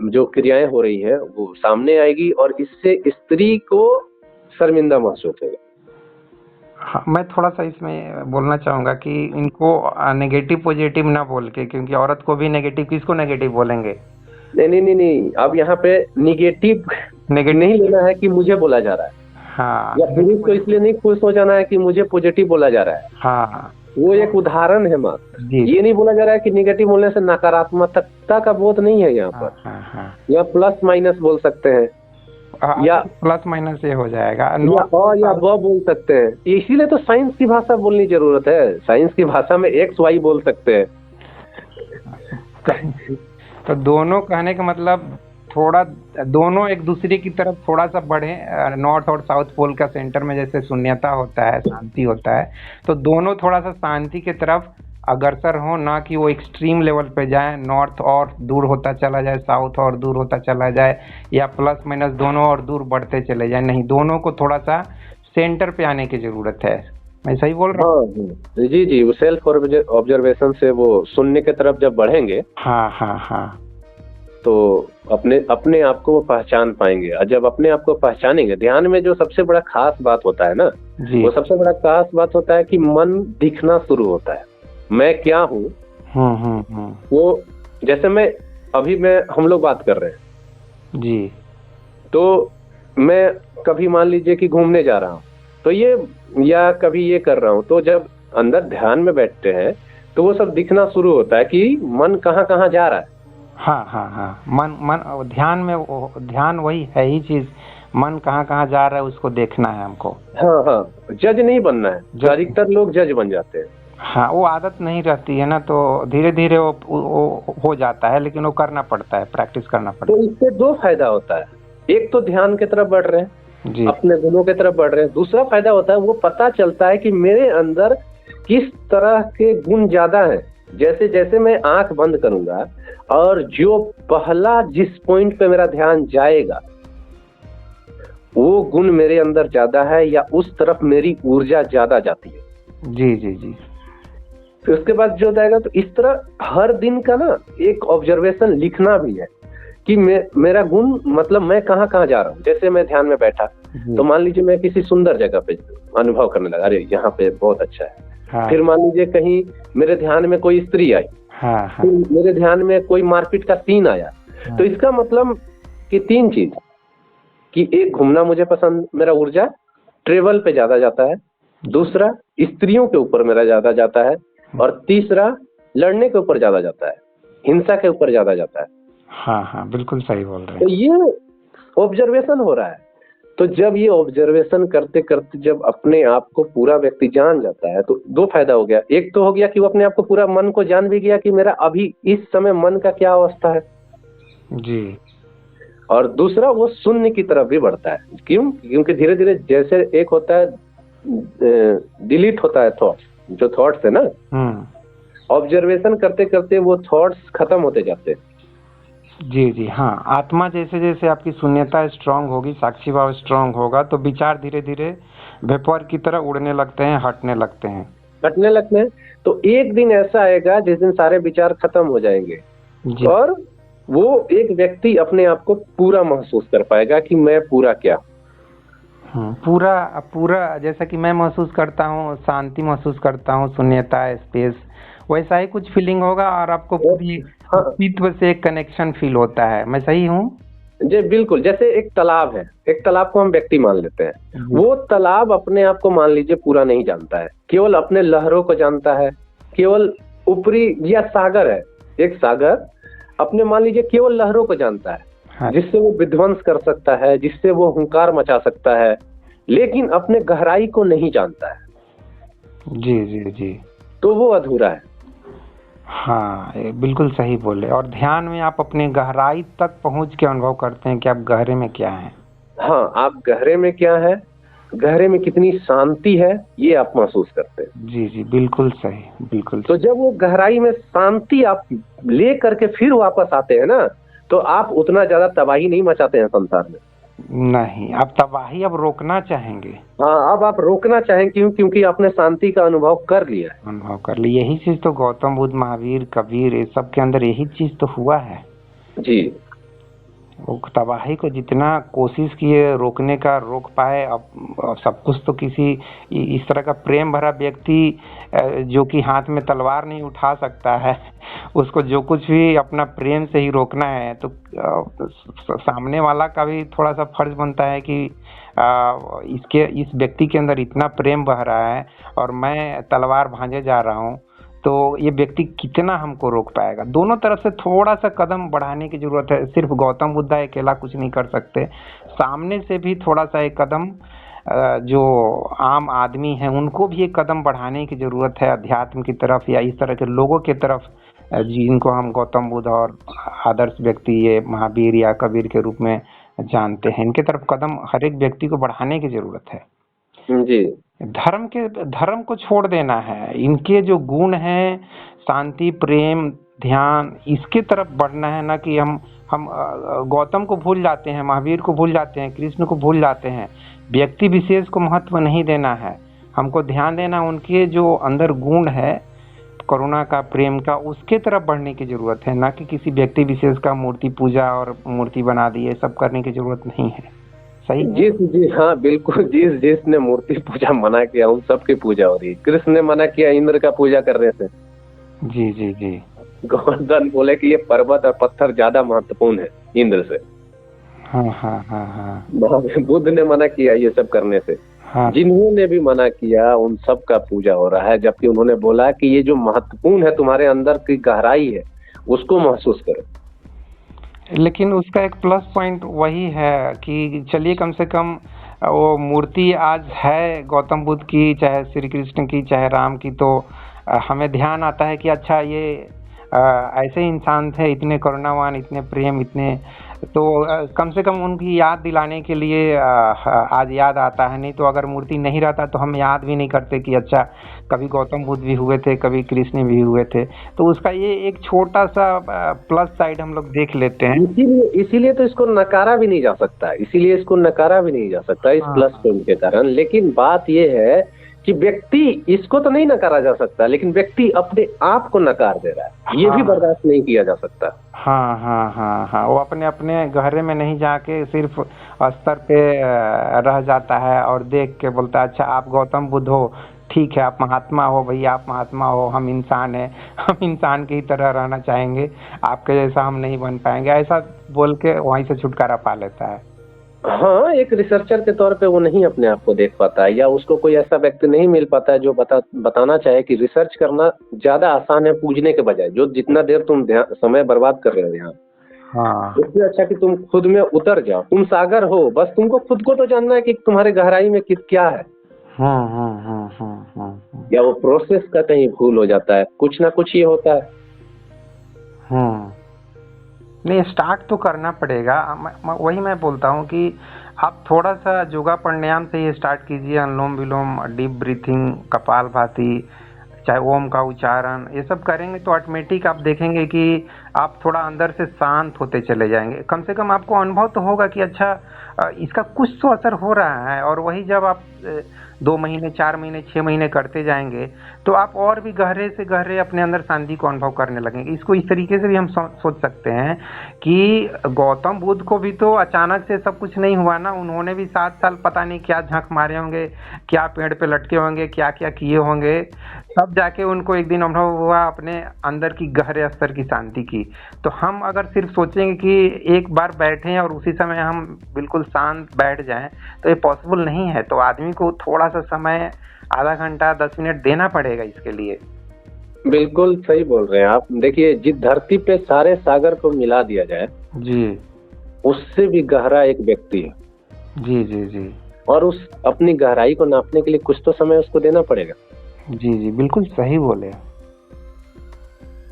जो क्रियाएं हो रही है वो सामने आएगी, और इससे स्त्री को शर्मिंदा महसूस होगा। हाँ, मैं थोड़ा सा इसमें बोलना चाहूंगा कि इनको नेगेटिव पॉजिटिव ना बोल के, क्योंकि औरत को भी नेगेटिव, किसको नेगेटिव बोलेंगे? नहीं, अब यहाँ पे नेगेटिव नहीं लेना है कि मुझे बोला जा रहा है, हाँ, या पुरुष को इसलिए नहीं खुश हो जाना है कि मुझे पॉजिटिव बोला जा रहा है। हाँ, वो एक उदाहरण है मात्र। जी ये नहीं बोला जा रहा है कि नेगेटिव बोलने से नकारात्मकता का बोध नहीं है यहाँ पर। हाँ, या प्लस माइनस बोल सकते हैं, या प्लस माइनस से हो जाएगा, या ब बोल सकते हैं। इसीलिए तो साइंस की भाषा बोलनी जरूरत है। साइंस की भाषा में एक्स वाई बोल सकते हैं। तो दोनों कहने का मतलब थोड़ा, दोनों एक दूसरे की तरफ थोड़ा सा बढ़े। नॉर्थ और साउथ पोल का सेंटर में जैसे शून्यता होता है, शांति होता है, तो दोनों थोड़ा सा शांति की तरफ अग्रसर हो, ना कि वो एक्सट्रीम लेवल पे जाए, नॉर्थ और दूर होता चला जाए, साउथ और दूर होता चला जाए, या प्लस माइनस दोनों और दूर बढ़ते चले जाए। नहीं, दोनों को थोड़ा सा सेंटर पे आने की जरूरत है। मैं सही बोल रहा हूँ? जी, वो सेल्फ ऑब्जर्वेशन से वो शून्य की तरफ जब बढ़ेंगे, हाँ, तो अपने अपने आप को वो पहचान पाएंगे। और जब अपने आप को पहचानेंगे, ध्यान में जो सबसे बड़ा खास बात होता है ना, जी। वो सबसे बड़ा खास बात होता है कि मन दिखना शुरू होता है, मैं क्या हूँ। वो जैसे मैं हम लोग बात कर रहे हैं जी। तो मैं कभी मान लीजिए कि घूमने जा रहा हूँ तो ये, या कभी ये कर रहा हूँ, तो जब अंदर ध्यान में बैठते हैं तो वो सब दिखना शुरू होता है कि मन कहाँ कहाँ जा रहा है। हाँ, मन मन ध्यान में ध्यान वही है ही चीज, मन कहाँ कहाँ जा रहा है उसको देखना है हमको। हाँ, जज नहीं बनना है। जज। अधिकतर लोग जज बन जाते हैं। हाँ, वो आदत नहीं रहती है ना, तो धीरे धीरे वो हो जाता है, लेकिन वो करना पड़ता है, प्रैक्टिस करना पड़ता तो इससे दो फायदा होता है, एक तो ध्यान की तरफ बढ़ रहे हैं, है। जी। अपने गुणों की तरफ बढ़ रहे हैं। दूसरा फायदा होता है, वो पता चलता है कि मेरे अंदर किस तरह के गुण ज्यादा हैं। जैसे जैसे मैं आंख बंद करूंगा और जो पहला जिस पॉइंट पे मेरा ध्यान जाएगा वो गुण मेरे अंदर ज्यादा है, या उस तरफ मेरी ऊर्जा ज्यादा जाती है। जी जी जी। फिर उसके बाद जो जाएगा, तो इस तरह हर दिन का ना एक ऑब्जर्वेशन लिखना भी है कि मेरा गुण, मतलब मैं कहाँ कहाँ जा रहा हूँ। जैसे मैं ध्यान में बैठा तो मान लीजिए मैं किसी सुंदर जगह पे अनुभव करने लगा, अरे यहाँ पे बहुत अच्छा है। हाँ। फिर मान लीजिए कहीं मेरे ध्यान में कोई स्त्री आई, हाँ। फिर मेरे ध्यान में कोई मारपीट का सीन आया। तो इसका मतलब कि तीन चीज, कि एक, घूमना मुझे पसंद, मेरा ऊर्जा ट्रेवल पे ज्यादा जाता है। दूसरा, स्त्रियों के ऊपर मेरा ज्यादा जाता है। और तीसरा, लड़ने के ऊपर ज्यादा जाता है, हिंसा के ऊपर ज्यादा जाता है। हाँ, बिल्कुल सही बोल रहे हैं। तो ये ऑब्जर्वेशन हो रहा है। तो जब ये ऑब्जर्वेशन करते करते जब अपने आप को पूरा व्यक्ति जान जाता है, तो दो फायदा हो गया। एक तो हो गया कि वो अपने आप को, पूरा मन को जान भी गया कि मेरा अभी इस समय मन का क्या अवस्था है जी। और दूसरा, वो शून्य की तरफ भी बढ़ता है। क्यों? क्योंकि धीरे धीरे जैसे एक होता है डिलीट होता है थॉट्स, जो थॉट्स है ना, ऑब्जर्वेशन करते करते वो थॉट्स खत्म होते जाते हैं। जी जी। हाँ, आत्मा जैसे जैसे आपकी शून्यता स्ट्रांग होगी, साक्षी भाव स्ट्रांग होगा, तो विचार धीरे धीरे वेपर की तरह उड़ने लगते हैं, हटने लगते हैं। तो एक दिन ऐसा आएगा जिस दिन सारे विचार खत्म हो जाएंगे जी। और वो एक व्यक्ति अपने आप को पूरा महसूस कर पाएगा कि मैं पूरा क्या। पूरा पूरा, जैसा कि मैं महसूस करता हूँ, शांति महसूस करता हूँ, शून्यता, स्पेस, वैसा ही कुछ फीलिंग होगा और आपको पूरी अस्तित्व से एक कनेक्शन फील होता है। मैं सही हूँ? जी बिल्कुल। जैसे एक तालाब है, एक तालाब को हम व्यक्ति मान लेते हैं। वो तालाब अपने आप को मान लीजिए पूरा नहीं जानता है, केवल अपने लहरों को जानता है, केवल ऊपरी, या सागर है, एक सागर अपने मान लीजिए केवल लहरों को जानता है। हाँ। जिससे वो विध्वंस कर सकता है, जिससे वो हुंकार मचा सकता है, लेकिन अपने गहराई को नहीं जानता है। जी जी जी। तो वो अधूरा है। हाँ, ये बिल्कुल सही बोले। और ध्यान में आप अपने गहराई तक पहुंच के अनुभव करते हैं कि आप गहरे में क्या हैं। हाँ, आप गहरे में क्या है, गहरे में कितनी शांति है, ये आप महसूस करते हैं। जी जी, बिल्कुल सही, बिल्कुल। तो जब वो गहराई में शांति आप ले करके फिर वापस आते हैं ना, तो आप उतना ज्यादा तबाही नहीं मचाते हैं संसार में। नहीं, आप तबाही अब रोकना चाहेंगे। हाँ, अब आप रोकना चाहेंगे। क्यों? क्योंकि आपने शांति का अनुभव कर लिया है। अनुभव कर लिया। यही चीज तो गौतम बुद्ध, महावीर, कबीर, ये सब के अंदर यही चीज तो हुआ है। जी। वो तबाही को जितना कोशिश किए रोकने का, रोक पाए। अब सब कुछ तो किसी इस तरह का प्रेम भरा व्यक्ति जो कि हाथ में तलवार नहीं उठा सकता है, उसको जो कुछ भी अपना प्रेम से ही रोकना है, तो सामने वाला का भी थोड़ा सा फर्ज बनता है कि इस व्यक्ति के अंदर इतना प्रेम बह रहा है और मैं तलवार भांजे जा रहा हूँ, तो ये व्यक्ति कितना हमको रोक पाएगा। दोनों तरफ से थोड़ा सा कदम बढ़ाने की जरूरत है। सिर्फ गौतम बुद्ध अकेला कुछ नहीं कर सकते, सामने से भी थोड़ा सा एक कदम, जो आम आदमी है उनको भी एक कदम बढ़ाने की जरूरत है अध्यात्म की तरफ, या इस तरह के लोगों की तरफ जिनको हम गौतम बुद्ध और आदर्श व्यक्ति, ये महावीर या कबीर के रूप में जानते हैं। इनके तरफ कदम हर एक व्यक्ति को बढ़ाने की जरूरत है। जी। धर्म को छोड़ देना है। इनके जो गुण हैं, शांति, प्रेम, ध्यान, इसके तरफ बढ़ना है। ना कि हम गौतम को भूल जाते हैं, महावीर को भूल जाते हैं, कृष्ण को भूल जाते हैं। व्यक्ति विशेष को महत्व नहीं देना है, हमको ध्यान देना उनके जो अंदर गुण है, करुणा का, प्रेम का, उसके तरफ बढ़ने की जरूरत है, ना कि किसी व्यक्ति विशेष का मूर्ति पूजा और मूर्ति बना दी, ये सब करने की जरूरत नहीं है। सही है? जी हाँ, बिल्कुल। जिसने मूर्ति पूजा मना किया उन सब की पूजा हो रही है। कृष्ण ने मना किया इंद्र का पूजा करने से। जी जी जी। गोवर्धन बोले कि ये पर्वत और पत्थर ज्यादा महत्वपूर्ण है इंद्र से। हाँ हाँ हाँ हाँ बुद्ध ने मना किया ये सब करने से। हाँ। जिन्होंने भी मना किया उन सब का पूजा हो रहा है, जबकि उन्होंने बोला कि ये जो महत्वपूर्ण है तुम्हारे अंदर की गहराई है उसको महसूस करो। लेकिन उसका एक प्लस पॉइंट वही है कि चलिए कम से कम वो मूर्ति आज है गौतम बुद्ध की, चाहे श्री कृष्ण की, चाहे राम की, तो हमें ध्यान आता है कि अच्छा ये ऐसे इंसान थे, इतने करुणावान, इतने प्रेम, इतने, तो कम से कम उनकी याद दिलाने के लिए आज याद आता है। नहीं तो अगर मूर्ति नहीं रहता तो हम याद भी नहीं करते कि अच्छा कभी गौतम बुद्ध भी हुए थे, कभी कृष्ण भी हुए थे। तो उसका ये एक छोटा सा प्लस साइड हम लोग देख लेते हैं। इसीलिए तो इसको नकारा भी नहीं जा सकता, इसीलिए इसको नकारा भी नहीं जा सकता इस प्लस पॉइंट के कारण। लेकिन बात ये है कि व्यक्ति, इसको तो नहीं नकारा जा सकता, लेकिन व्यक्ति अपने आप को नकार दे रहा है, ये भी बर्दाश्त नहीं किया जा सकता। हाँ हाँ हाँ हाँ, वो अपने अपने गहरे में नहीं जाके सिर्फ स्तर पे रह जाता है और देख के बोलता है अच्छा आप गौतम बुद्ध हो, ठीक है, आप महात्मा हो भैया, आप महात्मा हो, हम इंसान हैं, हम इंसान की तरह रहना चाहेंगे, आपके जैसा हम नहीं बन पाएंगे, ऐसा बोल के वहीं से छुटकारा पा लेता है। हाँ, एक रिसर्चर के तौर पे वो नहीं अपने आप को देख पाता है, या उसको कोई ऐसा व्यक्ति नहीं मिल पाता है जो बताना चाहे कि रिसर्च करना ज्यादा आसान है पूछने के बजाय। जो जितना देर तुम समय बर्बाद कर रहे हो यहाँ, हाँ, इससे अच्छा कि तुम खुद में उतर जाओ। तुम सागर हो, बस तुमको खुद को तो जानना है कि तुम्हारे गहराई में क्या है। या वो प्रोसेस का कहीं भूल हो जाता है, कुछ ना कुछ ये होता है। नहीं, स्टार्ट तो करना पड़ेगा। वही मैं बोलता हूँ कि आप थोड़ा सा योगा प्राणायाम से ही स्टार्ट कीजिए, अनुलोम विलोम, डीप ब्रीथिंग, कपालभाति, चाहे ओम का उच्चारण, ये सब करेंगे तो ऑटोमेटिक आप देखेंगे कि आप थोड़ा अंदर से शांत होते चले जाएंगे। कम से कम आपको अनुभव तो होगा कि अच्छा इसका कुछ तो असर हो रहा है। और वही जब आप 2 महीने, 4 महीने, 6 महीने करते जाएंगे तो आप और भी गहरे से गहरे अपने अंदर शांति को अनुभव करने लगेंगे। इसको इस तरीके से भी हम सोच सकते हैं कि गौतम बुद्ध को भी तो अचानक से सब कुछ नहीं हुआ ना, उन्होंने भी 7 साल पता नहीं क्या झक मारे होंगे, क्या पेड़ पे लटके होंगे, क्या क्या किए होंगे, तब जाके उनको एक दिन अनुभव हुआ अपने अंदर की गहरे स्तर की शांति की। तो हम अगर सिर्फ सोचेंगे कि एक बार बैठें और उसी समय हम बिल्कुल शांत बैठ जाएं तो ये पॉसिबल नहीं है। तो आदमी को थोड़ा सा समय, आधा घंटा, 10 मिनट देना पड़ेगा इसके लिए। बिल्कुल सही बोल रहे हैं आप। देखिए, जिस धरती पे सारे सागर को मिला दिया जाए जी, उससे भी गहरा एक व्यक्ति है। जी जी जी। और उस अपनी गहराई को नापने के लिए कुछ तो समय उसको देना पड़ेगा। जी जी, बिल्कुल सही बोले।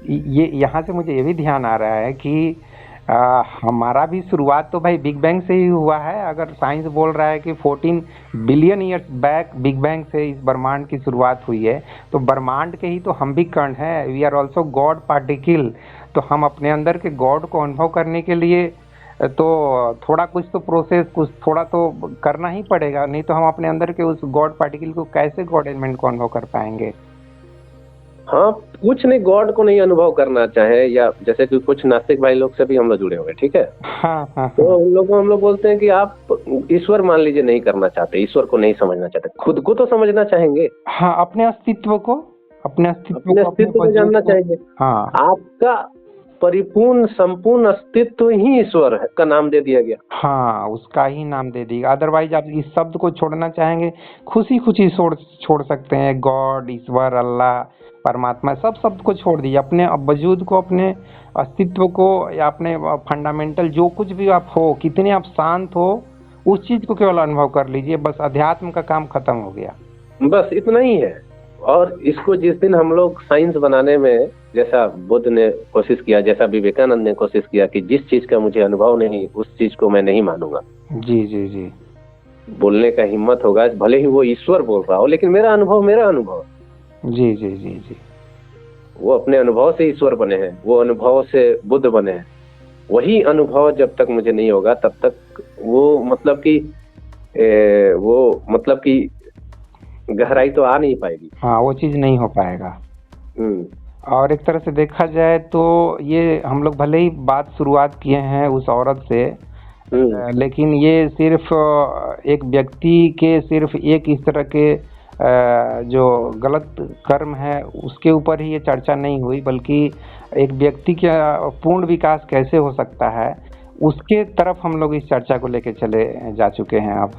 ये यहाँ से मुझे ये भी ध्यान आ रहा है कि हमारा भी शुरुआत तो भाई बिग बैंग से ही हुआ है। अगर साइंस बोल रहा है कि 14 billion years back big bang से इस ब्रह्मांड की शुरुआत हुई है, तो ब्रह्मांड के ही तो हम भी कण हैं। We are also god particle. तो हम अपने अंदर के गॉड को अनुभव करने के लिए तो थोड़ा कुछ तो प्रोसेस, कुछ थोड़ा तो करना ही पड़ेगा, नहीं तो हम अपने अंदर के उस गॉड पार्टिकल को कैसे गॉड एलिमेंट को अनुभव कर पाएंगे। हाँ, कुछ नहीं, गॉड को नहीं अनुभव करना चाहे, या जैसे कि कुछ नास्तिक भाई लोग से भी हम लोग जुड़े हुए, ठीक है। हाँ, तो हम लोग बोलते हैं कि आप ईश्वर मान लीजिए नहीं करना चाहते, ईश्वर को नहीं समझना चाहते, खुद को तो समझना चाहेंगे। हाँ, अपने अस्तित्व को जानना चाहेंगे। हाँ, आपका परिपूर्ण संपूर्ण अस्तित्व ही ईश्वर का नाम दे दिया गया। हाँ, उसका ही नाम दे दिया। अदरवाइज आप इस शब्द को छोड़ना चाहेंगे, खुशी खुशी छोड़ सकते हैं। गॉड, ईश्वर, अल्लाह, परमात्मा, सब शब्द को छोड़ दीजिए। अपने वजूद को, अपने अस्तित्व को, या अपने फंडामेंटल जो कुछ भी आप हो, कितने आप शांत हो, उस चीज को केवल अनुभव कर लीजिए। बस अध्यात्म का काम खत्म हो गया। बस इतना ही है। और इसको जिस दिन हम लोग साइंस बनाने में, जैसा बुद्ध ने कोशिश किया, जैसा विवेकानंद ने कोशिश किया कि जिस चीज का मुझे अनुभव नहीं उस चीज को मैं नहीं मानूंगा, जी जी जी, बोलने का हिम्मत होगा, भले ही वो ईश्वर बोल रहा हो, लेकिन मेरा अनुभव। जी जी जी जी, वो अपने अनुभव से ईश्वर बने हैं, वो अनुभव से बुद्ध बने हैं। वही अनुभव जब तक मुझे नहीं होगा तब तक वो मतलब कि गहराई तो आ नहीं पाएगी। हाँ, वो चीज नहीं हो पाएगा। और एक तरह से देखा जाए तो ये हम लोग भले ही बात शुरुआत किए हैं उस औरत से, लेकिन ये सिर्फ एक व्यक्ति के सिर्फ एक इस तरह के जो गलत कर्म है उसके ऊपर ही ये चर्चा नहीं हुई, बल्कि एक व्यक्ति का पूर्ण विकास कैसे हो सकता है उसके तरफ हम लोग इस चर्चा को लेके चले जा चुके हैं अब।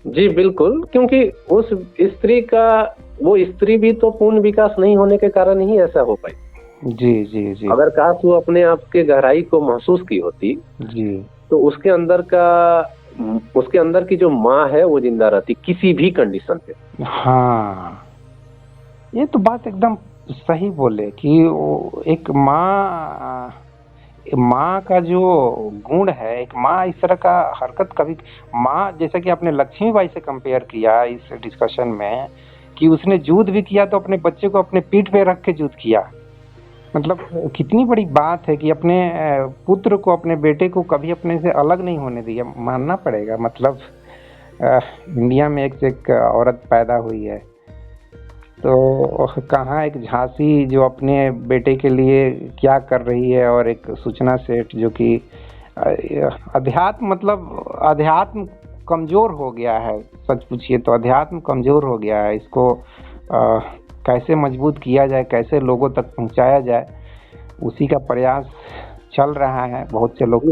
जी बिल्कुल, क्योंकि उस स्त्री का, वो स्त्री भी तो पूर्ण विकास नहीं होने के कारण ही ऐसा हो पाई। जी जी जी। अगर काश वो अपने आप के गहराई को महसूस की होती जी तो उसके अंदर की जो माँ है वो जिंदा रहती किसी भी कंडीशन पे। हाँ, ये तो बात एकदम सही बोले कि एक माँ का जो गुण है, एक माँ इस तरह का हरकत कभी, माँ जैसा कि आपने लक्ष्मीबाई से कंपेयर किया इस डिस्कशन में कि उसने युद्ध भी किया तो अपने बच्चे को अपने पीठ पे रख के युद्ध किया। मतलब कितनी बड़ी बात है कि अपने पुत्र को, अपने बेटे को कभी अपने से अलग नहीं होने दिया, मानना पड़ेगा। मतलब इंडिया में एक से एक औरत पैदा हुई है, तो कहाँ एक झांसी जो अपने बेटे के लिए क्या कर रही है, और एक सूचना सेठ जो कि अध्यात्म कमजोर हो गया है। सच पूछिए तो अध्यात्म कमजोर हो गया है, इसको कैसे मजबूत किया जाए, कैसे लोगों तक पहुंचाया जाए, उसी का प्रयास चल रहा है। बहुत से लोग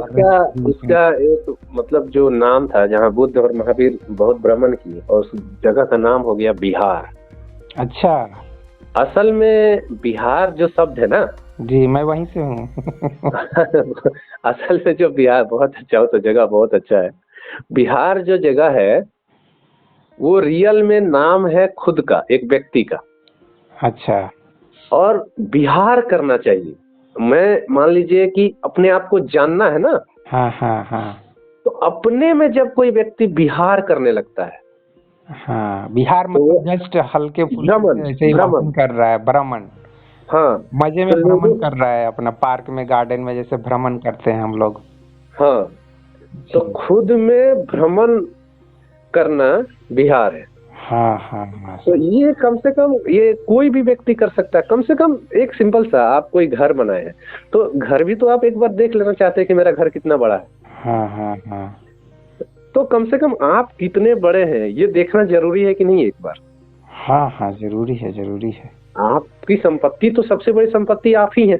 इसका एक मतलब जो नाम था जहाँ बुद्ध और महावीर बहुत भ्रमण किए, और उस जगह का नाम हो गया बिहार। अच्छा, असल में बिहार जो शब्द है ना, जी मैं वहीं से हूँ। असल में जो बिहार, बहुत अच्छा हो तो जगह बहुत अच्छा है। बिहार जो जगह है वो रियल में नाम है खुद का, एक व्यक्ति का। अच्छा। और बिहार करना चाहिए। मैं मान लीजिए कि अपने आप को जानना है ना। हाँ हाँ हाँ। तो अपने में जब कोई व्यक्ति बिहार करने लगता है, हाँ, बिहार मतलब जस्ट हल्के फुल्के ऐसे ही वॉकिंग कर रहा है, भ्रमण। हाँ, मजे में भ्रमण कर रहा है अपना, पार्क में, गार्डन में जैसे भ्रमण करते हैं हम लोग। हाँ, तो खुद में भ्रमण करना बिहार है। हाँ हाँ हाँ। तो ये कम से कम ये कोई भी व्यक्ति कर सकता है। कम से कम एक सिंपल सा, आप कोई घर बनाए हैं तो घर भी तो आप एक बार देख लेना चाहते हैं कि मेरा घर कितना बड़ा है। हाँ हाँ हाँ। तो कम से कम आप कितने बड़े हैं ये देखना जरूरी है कि नहीं एक बार। हाँ हाँ, जरूरी है, जरूरी है। आपकी संपत्ति तो सबसे बड़ी संपत्ति आप ही है।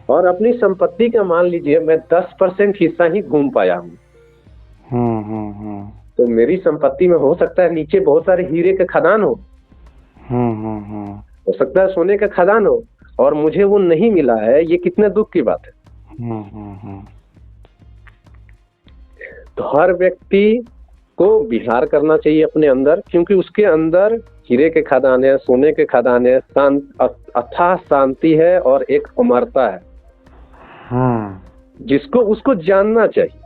और अपनी संपत्ति का मान लीजिए मैं 10% हिस्सा ही घूम पाया हूँ। तो मेरी संपत्ति में हो सकता है नीचे बहुत सारे हीरे के खदान हो सकता है सोने का खदान हो, और मुझे वो नहीं मिला है। ये कितने दुख की बात है। तो हर व्यक्ति को विहार करना चाहिए अपने अंदर, क्योंकि उसके अंदर हीरे के खदान है, सोने के खदान है, अथाह शांति है और एक अमरता है, जिसको उसको जानना चाहिए,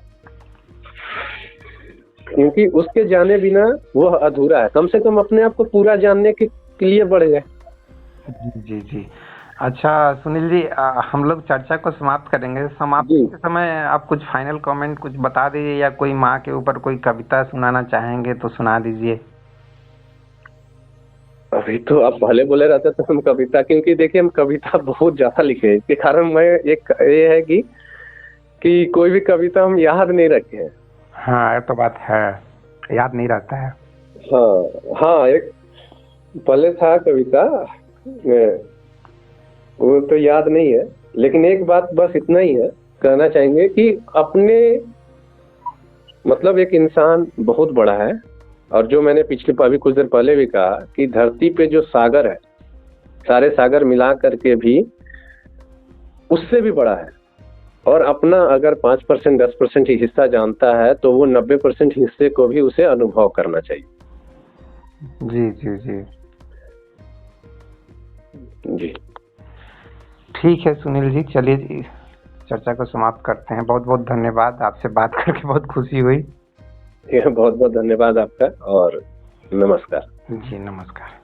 क्योंकि उसके जाने बिना वह अधूरा है। कम से कम अपने आप को पूरा जानने के लिए बढ़ गए। जी जी। अच्छा सुनील जी, हम लोग चर्चा को समाप्त करेंगे। समाप्ति के समय आप कुछ फाइनल कमेंट कुछ बता दीजिए, या कोई माँ के ऊपर कोई कविता सुनाना चाहेंगे तो सुना दीजिए। अभी तो आप पहले बोले रहते तो हम कविता, क्योंकि देखिए हम कविता बहुत ज्यादा लिखे हैं, इसके कारण मैं एक ये है कि कोई भी कविता हम याद नहीं रखे हैं। हाँ, ये तो बात है, याद नहीं रहता है। हाँ, एक पहले था कविता, वो तो याद नहीं है, लेकिन एक बात बस इतना ही है, कहना चाहेंगे कि अपने मतलब एक इंसान बहुत बड़ा है, और जो मैंने अभी कुछ देर पहले भी कहा कि धरती पे जो सागर है, सारे सागर मिला करके भी उससे भी बड़ा है। और अपना अगर 5% 10% ही हिस्सा जानता है तो वो 90% हिस्से को भी उसे अनुभव करना चाहिए। जी जी जी जी। ठीक है सुनील जी, चलिए जी चर्चा को समाप्त करते हैं। बहुत बहुत धन्यवाद, आपसे बात करके बहुत खुशी हुई। बहुत बहुत धन्यवाद आपका, और नमस्कार। जी नमस्कार।